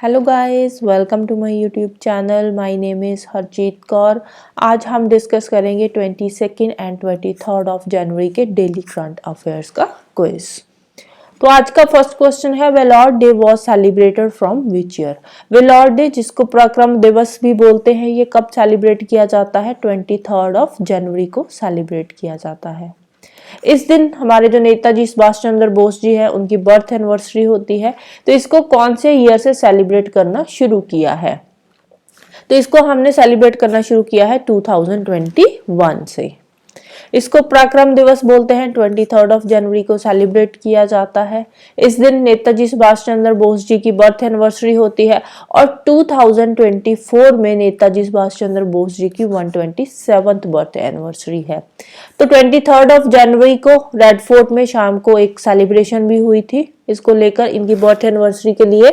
Hello guys, welcome to my YouTube channel. My name is Harjeet Kaur. आज हम discuss करेंगे 22 and 23 of जनवरी के डेली करंट अफेयर्स का क्विज। तो आज का फर्स्ट क्वेश्चन है, valour day was celebrated from which year. Valour day, जिसको पराक्रम दिवस भी बोलते हैं, ये कब सेलिब्रेट किया जाता है? 23 ऑफ जनवरी को सेलिब्रेट किया जाता है। इस दिन हमारे जो नेताजी सुभाष चंद्र बोस जी है, उनकी बर्थ एनिवर्सरी होती है। तो इसको कौन से ईयर से सेलिब्रेट करना शुरू किया है? तो इसको हमने सेलिब्रेट करना शुरू किया है 2021 से। इसको पराक्रम दिवस बोलते हैं। 23 ऑफ जनवरी को सेलिब्रेट किया जाता है। इस दिन नेताजी सुभाष चंद्र बोस जी की बर्थ एनिवर्सरी होती है और 2024 में नेताजी सुभाष चंद्र बोस जी की 127th बर्थ एनिवर्सरी है। तो 23 ऑफ जनवरी को रेड फोर्ट में शाम को एक सेलिब्रेशन भी हुई थी इसको लेकर, इनकी बर्थ एनिवर्सरी के लिए।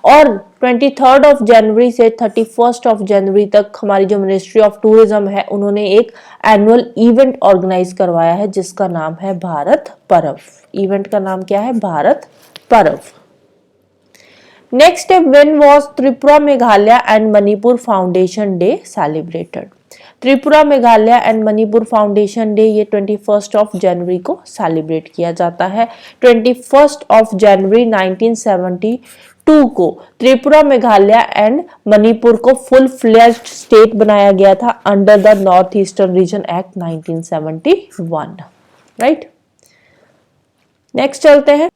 और 23 ऑफ जनवरी से 31 ऑफ जनवरी तक हमारी जो मिनिस्ट्री ऑफ टूरिज्म है, उन्होंने एक एनुअल इवेंट ऑर्गेनाइज करवाया है जिसका नाम है भारत पर्व। इवेंट का नाम क्या है? भारत पर्व। नेक्स्ट है, when was Tripura Meghalaya and Manipur foundation day celebrated. Tripura Meghalaya and Manipur foundation day ये 21 ऑफ जनवरी को सेलिब्रेट किया जाता है। 21 ऑफ जनवरी 1972 को त्रिपुरा मेघालय एंड मणिपुर को फुल फ्लेज्ड स्टेट बनाया गया था under the north eastern region act 1971। Right, next चलते हैं।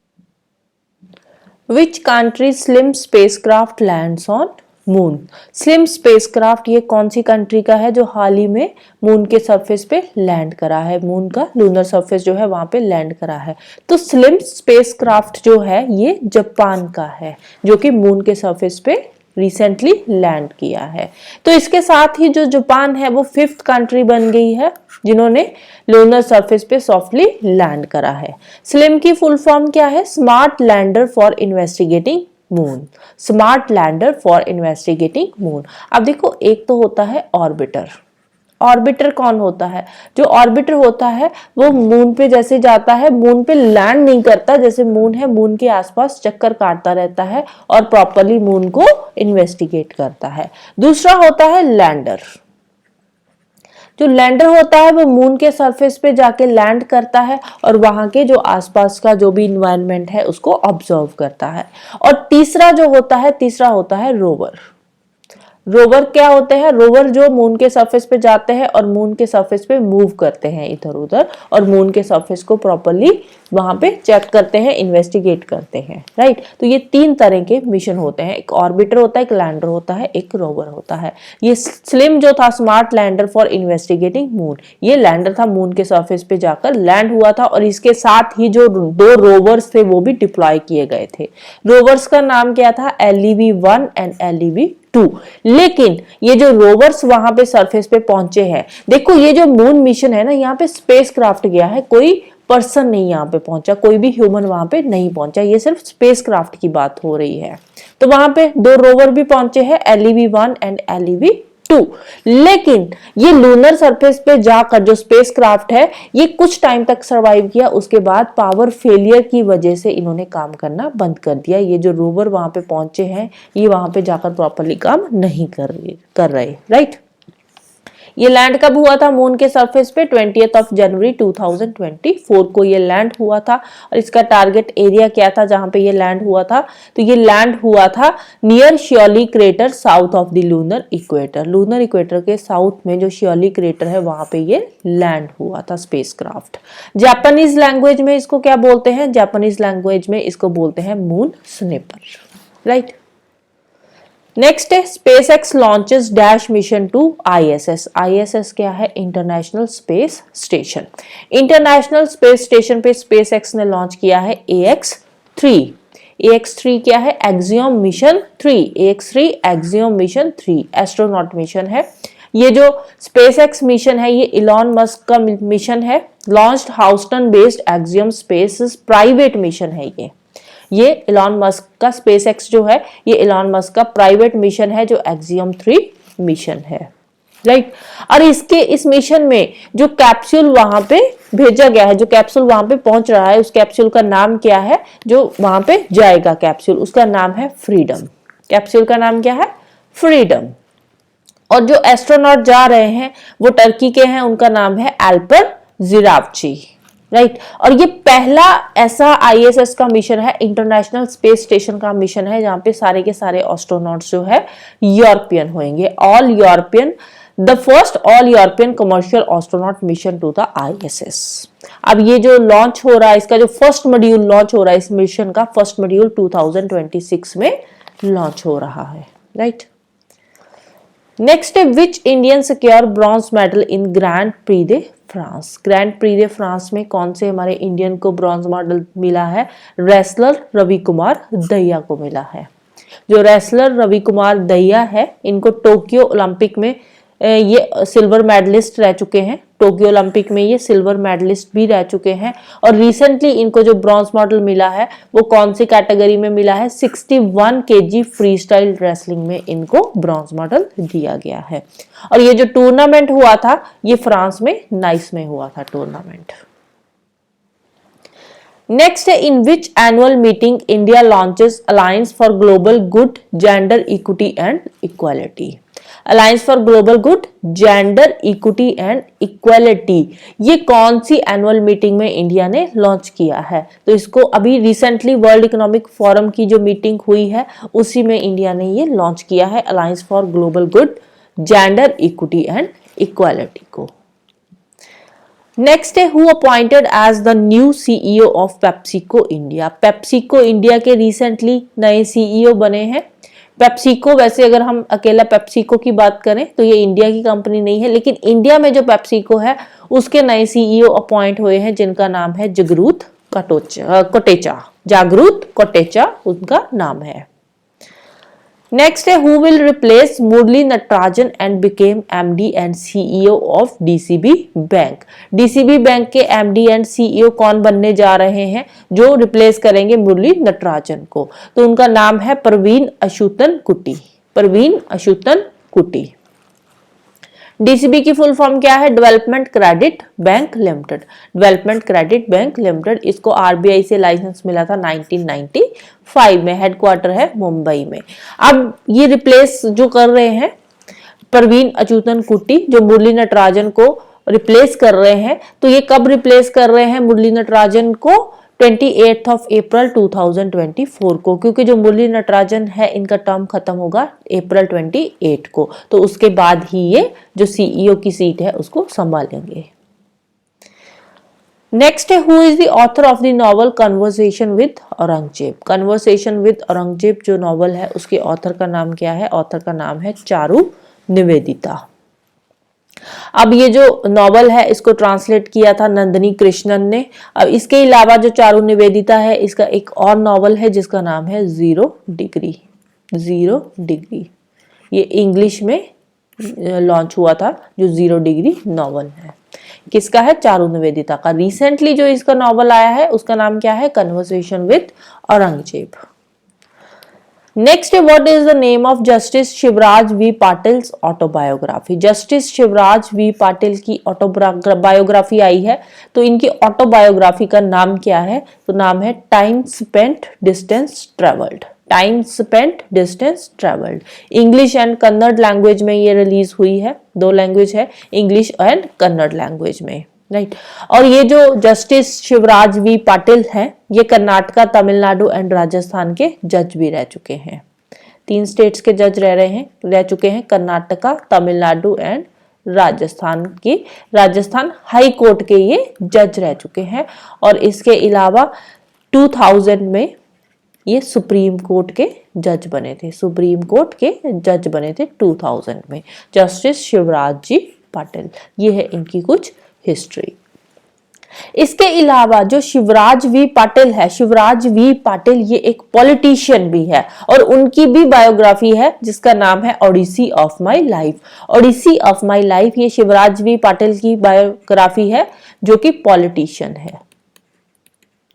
Which country slim spacecraft lands on moon. Slim spacecraft ये कौन सी कंट्री का है जो हाल ही में मून के सरफेस पे लैंड करा है? मून का लूनर सरफेस जो है वहां पे लैंड करा है। तो स्लिम स्पेसक्राफ्ट जो है ये जापान का है, जो कि मून के सरफेस पे रिसेंटली लैंड किया है। तो इसके साथ ही जो जापान है वो 5th कंट्री बन गई है जिन्होंने लूनर सरफेस पे सॉफ्टली लैंड करा है। स्लिम की फुल फॉर्म क्या है? Smart lander for investigating moon. Smart lander for investigating moon. अब देखो, एक तो होता है ऑर्बिटर। ऑर्बिटर कौन होता है? जो ऑर्बिटर होता है वो मून पे जैसे जाता है, मून पे लैंड नहीं करता, जैसे मून है मून के आसपास चक्कर काटता रहता है और प्रॉपरली मून को इन्वेस्टिगेट करता है। दूसरा होता है लैंडर। जो लैंडर होता है वो मून के सरफेस पे जाके लैंड करता है और वहां के जो आसपास का जो भी इन्वायरमेंट है उसको ऑब्जर्व करता है। और तीसरा होता है रोवर। रोवर क्या होते हैं? रोवर जो मून के सरफेस पे जाते हैं और मून के सरफेस पे मूव करते हैं इधर उधर, और मून के सरफेस को प्रॉपरली वहां पे चेक करते हैं, इन्वेस्टिगेट करते हैं। राइट, तो ये 3 तरह के मिशन होते हैं। एक ऑर्बिटर होता है, एक लैंडर होता है, एक रोवर होता है। ये स्लिम जो था, smart lander for investigating moon, ये लैंडर था, मून के सरफेस पे जाकर लैंड हुआ था और इसके साथ ही जो 2 रोवर्स थे वो भी डिप्लॉय किए गए थे। रोवर्स का नाम क्या था? LEV-1 and LEV-2। लेकिन ये जो रोवर्स वहां पे सरफेस पे पहुंचे हैं, देखो ये जो मून मिशन है ना, यहाँ पे स्पेसक्राफ्ट गया है, कोई पर्सन नहीं यहाँ पे पहुंचा, कोई भी ह्यूमन वहां पे नहीं पहुंचा, ये सिर्फ स्पेसक्राफ्ट की बात हो रही है। तो वहां पे 2 रोवर भी पहुंचे हैं, LEV-1 एंड LEV-2। लेकिन ये लूनर सरफेस पे जाकर जो स्पेसक्राफ्ट है ये कुछ टाइम तक सरवाइव किया, उसके बाद पावर फेलियर की वजह से इन्होंने काम करना बंद कर दिया। ये जो रोवर वहां पे पहुंचे हैं ये वहां पे जाकर प्रॉपरली काम नहीं कर रहे। राइट, ये लैंड कब हुआ था मून के सरफेस पे? 20 ऑफ जनवरी 2024 को ये लैंड हुआ था। और इसका टारगेट एरिया क्या था जहां पे ये लैंड हुआ था? तो ये लैंड हुआ था near Shioli crater, south of the lunar equator. Lunar equator के साउथ में जो शियोली क्रेटर है वहां पे ये लैंड हुआ था स्पेसक्राफ्ट। जापानीज लैंग्वेज में इसको क्या बोलते हैं? जापानीज लैंग्वेज में इसको बोलते हैं मून स्निपर। राइट, नेक्स्ट है, SpaceX launches dash mission to ISS। ISS क्या है? International space station. International space station पे स्पेसएक्स ने लॉन्च किया है AX-3। AX-3 क्या है? Axiom mission 3। AX-3 Axiom mission 3 astronaut mission है। ये जो स्पेसएक्स मिशन है ये इलॉन मस्क का मिशन है। Launched Houston based Axiom space private mission है। ये इलॉन मस्क का स्पेसएक्स जो है ये इलॉन मस्क का प्राइवेट मिशन है जो एक्सियोम 3 मिशन है। राइट, और इस मिशन में जो कैप्सूल वहां पे भेजा गया है, जो कैप्सूल वहां पे पहुंच रहा है, उस कैप्सूल का नाम क्या है? जो वहां पे जाएगा कैप्सूल, उसका नाम है फ्रीडम। कैप्सूल का नाम क्या है? फ्रीडम। और जो एस्ट्रोनॉट जा रहे हैं वो टर्की के हैं, उनका नाम है एल्पर जिरावची, राइट। और ये पहला ऐसा आईएसएस का मिशन है, इंटरनेशनल स्पेस स्टेशन का मिशन है, जहां पे सारे के सारे एस्ट्रोनॉट्स जो है यूरोपियन होंगे, all European, the first all European commercial astronaut mission to the ISS. अब ये जो लॉन्च हो रहा है, इसका जो फर्स्ट मॉड्यूल लॉन्च हो रहा है, इस मिशन का फर्स्ट मॉड्यूल 2026 में लॉन्च हो रहा है, राइट। नेक्स्ट है which Indian secure bronze medal in grand pre de France. Grand pre de France में कौन से हमारे इंडियन को ब्रॉन्ज मेडल मिला है? रेसलर रवि कुमार दहिया को मिला है। जो रेसलर रवि कुमार दहिया है, इनको टोक्यो ओलंपिक में ये सिल्वर मेडलिस्ट रह चुके हैं, टोक्यो ओलंपिक में ये सिल्वर मेडलिस्ट भी रह चुके हैं। और रिसेंटली इनको जो ब्रॉन्ज मेडल मिला है वो कौन सी कैटेगरी में मिला है? 61 केजी फ्री स्टाइल रेसलिंग में इनको ब्रॉन्ज मेडल दिया गया है। और ये जो टूर्नामेंट हुआ था ये फ्रांस में नाइस में हुआ था टूर्नामेंट। नेक्स्ट है in which annual meeting India launches alliance for global good, gender equity and equality. Alliance for global good, gender equity and equality, ये कौन सी एनुअल मीटिंग में इंडिया ने लॉन्च किया है? तो इसको अभी रिसेंटली वर्ल्ड इकोनॉमिक फोरम की जो मीटिंग हुई है उसी में इंडिया ने ये लॉन्च किया है, alliance for global good, gender equity and equality को। नेक्स्ट है who appointed as the new CEO of PepsiCo India. PepsiCo India के रिसेंटली नए सीईओ बने हैं। पेप्सिको, वैसे अगर हम अकेला पेप्सिको की बात करें तो ये इंडिया की कंपनी नहीं है, लेकिन इंडिया में जो पेप्सिको है उसके नए सीईओ अपॉइंट हुए हैं जिनका नाम है जागरूक कोटेचा। जागरूक कोटेचा उनका नाम है। नेक्स्ट है who will replace Murali Natarajan and became MD and CEO of DCB bank. DCB bank के एमडी एंड सीईओ कौन बनने जा रहे हैं जो रिप्लेस करेंगे मुरली नटराजन को? तो उनका नाम है प्रवीण अशुतन कुटी। प्रवीण अशुतन कुटी। डीसीबी की फुल फॉर्म क्या है? Development credit bank limited. Development credit bank limited, इसको आरबीआई से लाइसेंस मिला था 1995 में, हेडक्वार्टर है मुंबई में। अब ये रिप्लेस जो कर रहे हैं प्रवीण अचूतन कुट्टी, जो मुरली नटराजन को रिप्लेस कर रहे हैं, तो ये कब रिप्लेस कर रहे हैं मुरली नटराजन को? 28 अप्रैल 2024 को, क्योंकि जो मुरली नटराजन है इनका टर्म खत्म होगा अप्रैल 28 को, तो उसके बाद ही ये जो सीईओ की सीट है उसको संभालेंगे। नेक्स्ट है who is the author of the novel conversation with Aurangzeb. Conversation with Aurangzeb जो नॉवल है उसके ऑथर का नाम क्या है? ऑथर का नाम है चारू निवेदिता। अब ये जो नॉवल है इसको ट्रांसलेट किया था नंदिनी कृष्णन ने। अब इसके अलावा जो चारू निवेदिता है इसका एक और नॉवल है जिसका नाम है 0 डिग्री। 0 डिग्री ये इंग्लिश में लॉन्च हुआ था, जो 0 डिग्री नॉवल है। किसका है? चारू निवेदिता का। रिसेंटली जो इसका नॉवल आया है उसका नाम क्या है? Conversation with Aurangzeb. Next what is the name of justice Shivraj V Patil's autobiography. Justice Shivraj V Patil की ऑटोबायोग्राफी आई है, तो इनकी ऑटोबायोग्राफी का नाम क्या है? तो नाम है time spent distance travelled. Time spent distance travelled. English and Kannada language में ये रिलीज हुई है, 2 लैंग्वेज है, इंग्लिश एंड कन्नड़ लैंग्वेज में, राइट। और ये जो जस्टिस शिवराज वी पाटिल हैं ये कर्नाटका, तमिलनाडु एंड राजस्थान के जज भी रह चुके हैं। 3 स्टेट्स के जज रह चुके हैं, Karnataka, Tamil Nadu and Rajasthan high court के ये जज रह चुके हैं। और इसके अलावा 2000 में ये सुप्रीम कोर्ट के जज बने थे। सुप्रीम कोर्ट के जज बने थे 2000 में, जस्टिस शिवराज जी पाटिल। ये है इनकी कुछ हिस्ट्री। इसके अलावा जो शिवराज वी पाटिल है, शिवराज वी पाटिल ये एक पॉलिटिशियन भी है और उनकी भी बायोग्राफी है जिसका नाम है odyssey of my life. Odyssey of my life ये शिवराज वी पाटिल की बायोग्राफी है जो कि पॉलिटिशियन है।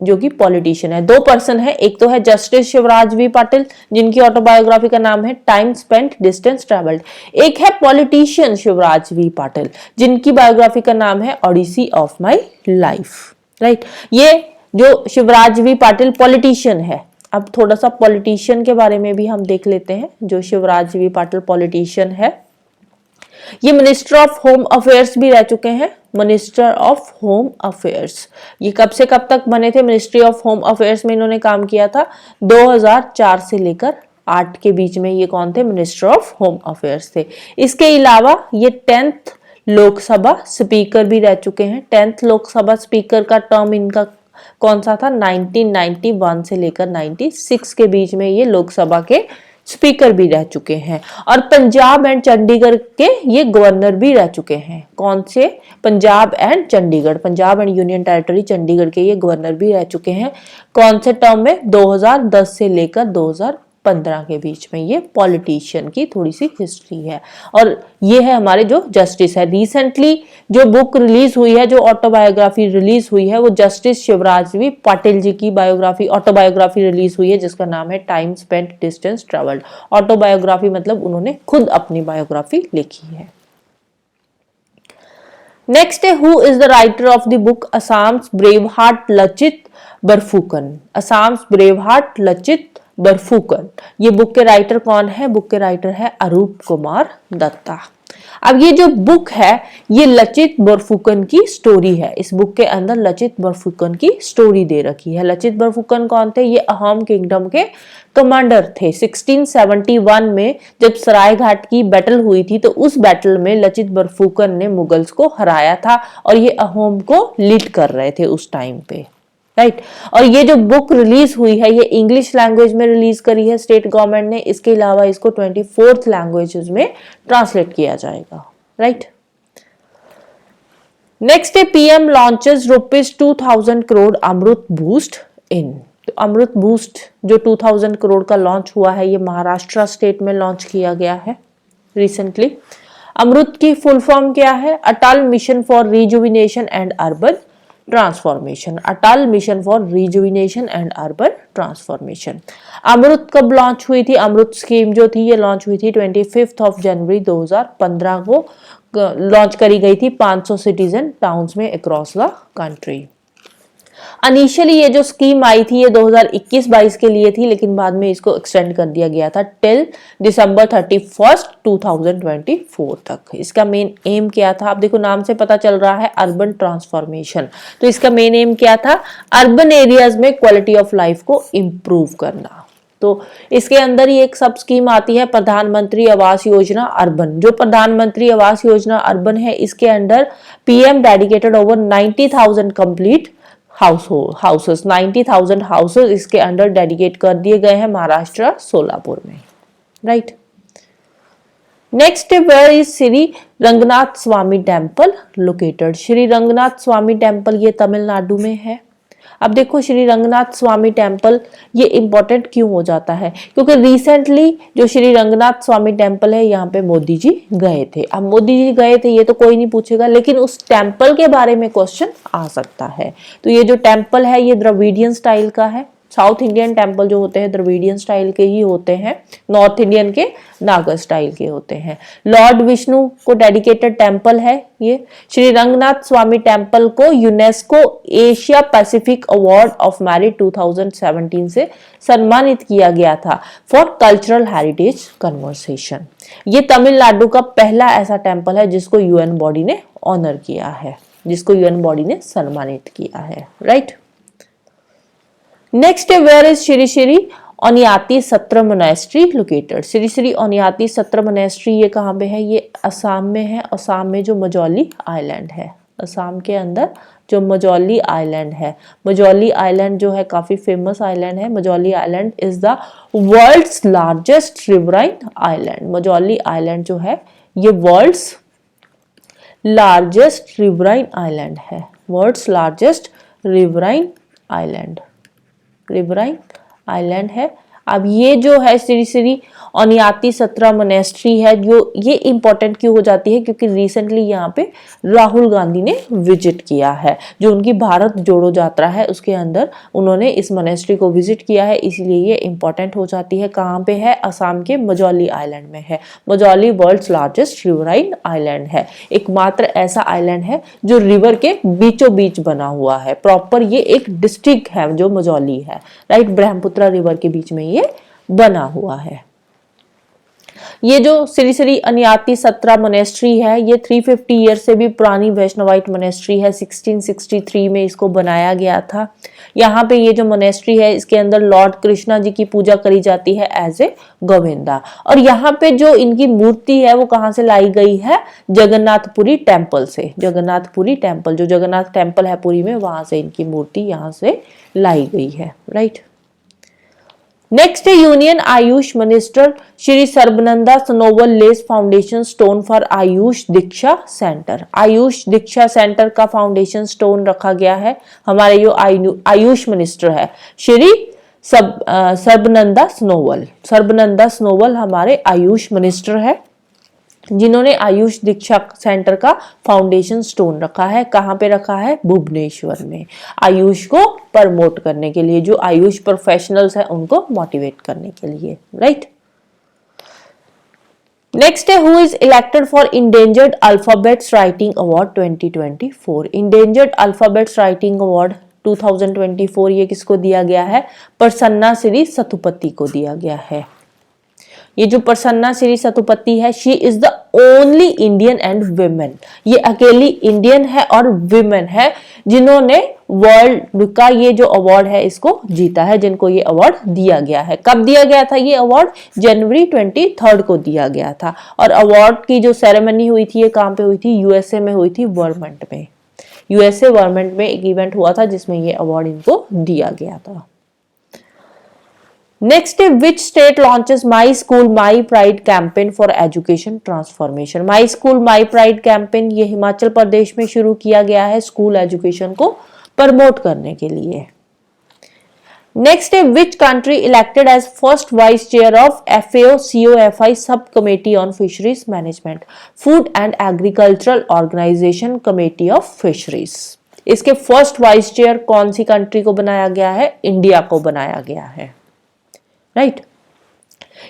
2 पर्सन है, एक तो है जस्टिस शिवराज वी पाटिल जिनकी ऑटोबायोग्राफी का नाम है टाइम स्पेंट डिस्टेंस ट्रेवल्ड। एक है पॉलिटिशियन शिवराज वी पाटिल जिनकी बायोग्राफी का नाम है odyssey of my life, right. ये जो शिवराज वी पाटिल पॉलिटिशियन है अब थोड़ा सा पॉलिटिशियन के बारे में भी हम देख लेते हैं। जो शिवराज जी पाटिल पॉलिटिशियन है, ये मिनिस्टर ऑफ होम अफेयर्स भी रह चुके हैं। मिनिस्टर ऑफ होम अफेयर्स, ये कब से कब तक बने थे? मिनिस्ट्री ऑफ होम अफेयर्स में इन्होंने काम किया था 2004 से लेकर 8 के बीच में। ये कौन थे? मिनिस्टर ऑफ होम अफेयर्स थे। इसके अलावा ये 10th लोकसभा स्पीकर भी रह चुके हैं। 10th लोकसभा स्पीकर का टर्म इनका कौन सा था? 1991 से लेकर 96 के बीच में ये लोकसभा के स्पीकर भी रह चुके हैं। और पंजाब एंड चंडीगढ़ के ये गवर्नर भी रह चुके हैं। कौन से? Punjab and Chandigarh, Punjab and union territory Chandigarh के ये गवर्नर भी रह चुके हैं। कौन से टर्म में? 2010 से लेकर 2015 के बीच में। ये पॉलिटिशियन की थोड़ी सी हिस्ट्री है। और ये है हमारे जो जस्टिस है। रिसेंटली जो बुक रिलीज हुई है, जो ऑटोबायोग्राफी रिलीज हुई है, वो जस्टिस शिवराज जी पाटिल जी की बायोग्राफी ऑटोबायोग्राफी रिलीज हुई है, जिसका नाम है time spent distance travelled. Autobiography मतलब उन्होंने खुद अपनी बायोग्राफी लिखी है। नेक्स्ट है, who is the writer of the book Assam's brave heart Lachit Barphukan? Assam's brave heart Lachit Barphukan, ये बुक के राइटर कौन है? बुक के राइटर है अरूप कुमार दत्ता। अब ये जो बुक है, ये लचित बरफुकन की स्टोरी है। इस बुक के अंदर लचित बरफुकन की स्टोरी दे रखी है। लचित बरफुकन कौन थे? ये अहोम किंगडम के कमांडर थे। 1671 में जब सरायघाट की बैटल हुई थी, तो उस बैटल में लचित बरफुकन ने मुगल्स को हराया था और ये अहोम को लीड कर रहे थे उस टाइम पे, राइट। और ये जो बुक रिलीज हुई है, ये इंग्लिश लैंग्वेज में रिलीज करी है स्टेट गवर्नमेंट ने। इसके अलावा इसको 24 लैंग्वेजेस में ट्रांसलेट किया जाएगा, राइट। नेक्स्ट है, PM launches ₹2000 crore Amrit boost in. तो अमृत बूस्ट जो 2000 करोड़ का लॉन्च हुआ है, ये महाराष्ट्र स्टेट में लॉन्च किया गया है रिसेंटली। अमृत की फुल फॉर्म क्या है? Atal mission for rejuvenation and urban transformation. Atal mission for rejuvenation and urban transformation. AMRUT कब लॉन्च हुई थी? अमृत स्कीम जो थी, ये लॉन्च हुई थी 25 जनवरी 2015 को लॉन्च करी गई थी 500 सिटीजन टाउन्स में अक्रॉस द कंट्री। इनिशियली ये जो स्कीम आई थी, ये 2021-22 के लिए थी, लेकिन बाद में इसको एक्सटेंड कर दिया गया था टिल दिसंबर 31, 2024 तक। इसका मेन एम क्या था? आप देखो नाम से पता चल रहा है अर्बन ट्रांसफॉर्मेशन। तो इसका मेन एम क्या था? अर्बन एरियाज में क्वालिटी ऑफ लाइफ को इम्प्रूव करना। तो इसके अंदर ही एक सब स्कीम आती है प्रधानमंत्री आवास योजना अर्बन। जो प्रधानमंत्री आवास योजना अर्बन है, इसके under PM dedicated over 90,000 complete houses 90,000 houses इसके अंडर डेडिकेट कर दिए गए हैं महाराष्ट्र सोलापुर में, right. Next, where is Shri Ranganatha Swamy temple located? Shri Ranganatha Swamy temple ये तमिलनाडु में है। अब देखो श्री रंगनाथ स्वामी टेम्पल ये इंपॉर्टेंट क्यों हो जाता है? क्योंकि रिसेंटली जो श्री रंगनाथ स्वामी टेम्पल है, यहाँ पे मोदी जी गए थे। अब मोदी जी गए थे ये तो कोई नहीं पूछेगा, लेकिन उस टेम्पल के बारे में क्वेश्चन आ सकता है। तो ये जो टेम्पल है, ये द्रविडियन स्टाइल का है। साउथ इंडियन टेम्पल जो होते हैं द्रविडियन स्टाइल के ही होते हैं, नॉर्थ इंडियन के नागर स्टाइल के होते हैं। लॉर्ड विष्णु को डेडिकेटेड टेम्पल है ये। श्री रंगनाथ स्वामी टेम्पल को UNESCO Asia Pacific award of merit 2017 से सम्मानित किया गया था फॉर कल्चरल हेरिटेज कन्वर्सेशन। ये तमिलनाडु का पहला ऐसा टेम्पल है जिसको यूएन बॉडी ने ऑनर किया है, जिसको यूएन बॉडी ने सम्मानित किया है, राइट। नेक्स्ट है, वेयर इज श्री श्री ओनियाती सत्र मोनेस्ट्री लोकेटेड? श्री श्री ओनियाती सत्र मोनेस्ट्री ये कहाँ पे है? ये असम में है। असम में जो मजौली आइलैंड है, असम के अंदर जो मजौली आइलैंड है, मजौली आइलैंड जो है काफी फेमस आइलैंड है। Majuli island is the world's largest riverine island. Majuli island जो है ये वर्ल्ड्स लार्जेस्ट रिवराइन आइलैंड है। World's largest riverine island, riverine island है। अब ये जो है श्री श्री अनियाती सत्रा मोनेस्ट्री है, जो ये इंपॉर्टेंट क्यों हो जाती है, क्योंकि रिसेंटली यहाँ पे राहुल गांधी ने विजिट किया है। जो उनकी भारत जोड़ो यात्रा है उसके अंदर उन्होंने इस मोनेस्ट्री को विजिट किया है, इसलिए ये इंपॉर्टेंट हो जाती है। कहाँ पे है? असम के मजौली आइलैंड में है। Majauli world's largest riverine island है, एकमात्र ऐसा आइलैंड है जो रिवर के बीचों बीच बना हुआ है। प्रॉपर ये एक डिस्ट्रिक्ट है जो मजौली है, राइट, ब्रह्मपुत्र रिवर के बीच में ये बना हुआ है। ये जो श्री श्री अनियाती सत्रा मोनेस्ट्री है, ये 350 ईयर से भी पुरानी वैष्णवाइट मोनेस्ट्री है। 1663 में इसको बनाया गया था। यहाँ पे ये जो मोनेस्ट्री है इसके अंदर लॉर्ड कृष्णा जी की पूजा करी जाती है एज ए गोविंदा। और यहाँ पे जो इनकी मूर्ति है वो कहाँ से लाई गई है? जगन्नाथपुरी टेम्पल से। जगन्नाथपुरी टेम्पल, जो जगन्नाथ टेम्पल है पुरी में, वहां से इनकी मूर्ति यहाँ से लाई गई है, राइट। नेक्स्ट है union Ayush minister Shri Sarbananda Sonowal less foundation stone for Ayush Diksha centre. Ayush Diksha centre का फाउंडेशन स्टोन रखा गया है। हमारे जो आयुष मिनिस्टर है श्री सर्बानंद सोनोवाल। सर्बानंद सोनोवाल हमारे आयुष मिनिस्टर है, जिन्होंने आयुष दीक्षा सेंटर का फाउंडेशन स्टोन रखा है। कहाँ पे रखा है? भुवनेश्वर में। आयुष को प्रमोट करने के लिए, जो आयुष प्रोफेशनल्स हैं उनको मोटिवेट करने के लिए, राइट। नेक्स्ट है who is elected for endangered alphabets writing award 2024। Endangered alphabets writing award 2024 ये किसको दिया गया है? प्रसन्ना श्री सतुपति को दिया गया है। ये जो प्रसन्ना श्री सतुपति है, she is the only Indian and women, ये अकेली इंडियन है और विमेन है जिन्होंने वर्ल्ड का ये जो अवार्ड है इसको जीता है, जिनको ये अवार्ड दिया गया है। कब दिया गया था ये अवार्ड? जनवरी 23 को दिया गया था। और अवार्ड की जो सेरेमनी हुई थी ये कहाँ पे हुई थी? यूएसए में हुई थी, वर्मंट में। यूएसए वर्मंट में एक इवेंट हुआ था जिसमें ये अवार्ड इनको दिया गया था। नेक्स्ट है which state launches my school my pride campaign for education transformation. My school my pride campaign ये हिमाचल प्रदेश में शुरू किया गया है स्कूल एजुकेशन को प्रमोट करने के लिए। नेक्स्ट है which country elected as first vice chair of FAO COFI sub committee on fisheries management. Food and agricultural organization committee of fisheries, इसके फर्स्ट वाइस चेयर कौन सी कंट्री को बनाया गया है? इंडिया को बनाया गया है, राइट।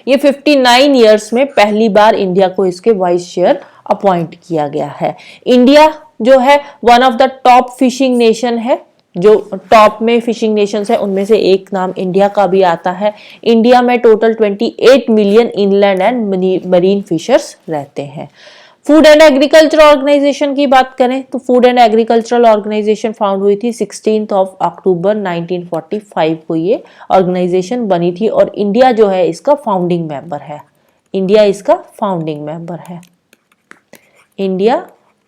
ये 59 इयर्स में पहली बार इंडिया को इसके वाइस चेयर अपॉइंट किया गया है। इंडिया जो है one of the top fishing nation है, जो टॉप में फिशिंग नेशंस है उनमें से एक नाम इंडिया का भी आता है। इंडिया में total 28 million inland and marine fishers रहते हैं। फूड एंड एग्रीकल्चर ऑर्गेनाइजेशन की बात करें तो food and agricultural organization found हुई थी 16 अक्टूबर 1945 को ये ऑर्गेनाइजेशन बनी थी। और इंडिया जो है इसका फाउंडिंग मेंबर है। इंडिया इसका फाउंडिंग मेंबर है। इंडिया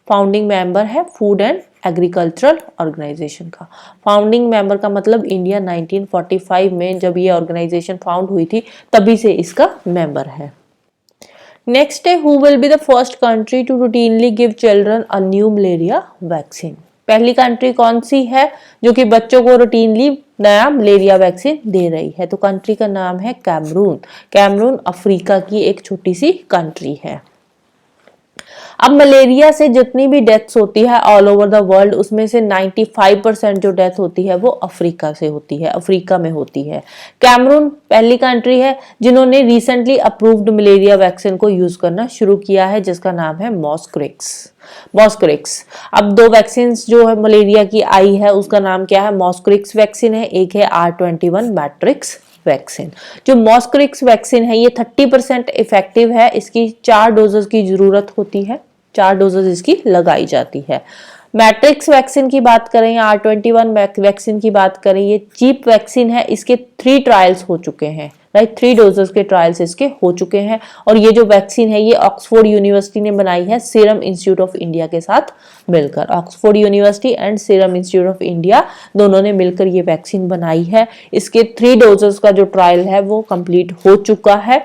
फाउंडिंग मेंबर है फूड एंड एग्रीकल्चरल ऑर्गेनाइजेशन का। फाउंडिंग मेंबर का मतलब इंडिया 1945 में जब ये ऑर्गेनाइजेशन फाउंड हुई थी तभी से इसका मेंबर है। नेक्स्ट है who will be the first country to routinely give children a new malaria vaccine. पहली कंट्री कौन सी है जो कि बच्चों को रूटीनली नया मलेरिया वैक्सीन दे रही है? तो कंट्री का नाम है कैमरून। कैमरून अफ्रीका की एक छोटी सी कंट्री है। अब मलेरिया से जितनी भी डेथ्स होती है ऑल ओवर द वर्ल्ड, उसमें से 95% जो डेथ होती है वो अफ्रीका से होती है, अफ्रीका में होती है। कैमरून पहली कंट्री है जिन्होंने रिसेंटली अप्रूव्ड मलेरिया वैक्सीन को यूज करना शुरू किया है, जिसका नाम है मॉस्क्रिक्स। अब दो वैक्सीन जो है मलेरिया की आई है उसका नाम क्या है? मॉस्क्रिक्स वैक्सीन है, एक है R21 मैट्रिक्स वैक्सीन। जो मॉस्क्रिक्स वैक्सीन है ये 30% इफेक्टिव है। इसकी 4 डोजेस की जरूरत होती है, 4 डोजेस इसकी लगाई जाती है। मैट्रिक्स वैक्सीन की बात करें या R21 वैक्सीन की बात करें, ये चीप वैक्सीन है। इसके 3 ट्रायल्स हो चुके हैं, राइट। 3 डोजेस के ट्रायल्स इसके हो चुके हैं। और ये जो वैक्सीन है ये ऑक्सफोर्ड यूनिवर्सिटी ने बनाई है सीरम इंस्टीट्यूट ऑफ इंडिया के साथ मिलकर। Oxford university and serum institute of India दोनों ने मिलकर ये वैक्सीन बनाई है। इसके 3 डोजेस का जो ट्रायल है वो कंप्लीट हो चुका है।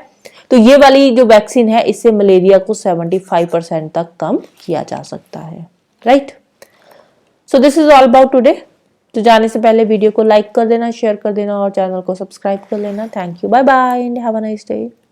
तो ये वाली जो वैक्सीन है इससे मलेरिया को 75% तक कम किया जा सकता है, right. So this is all about today. तो जाने से पहले वीडियो को लाइक कर देना, शेयर कर देना और चैनल को सब्सक्राइब कर लेना। Thank you, bye bye and have a nice day.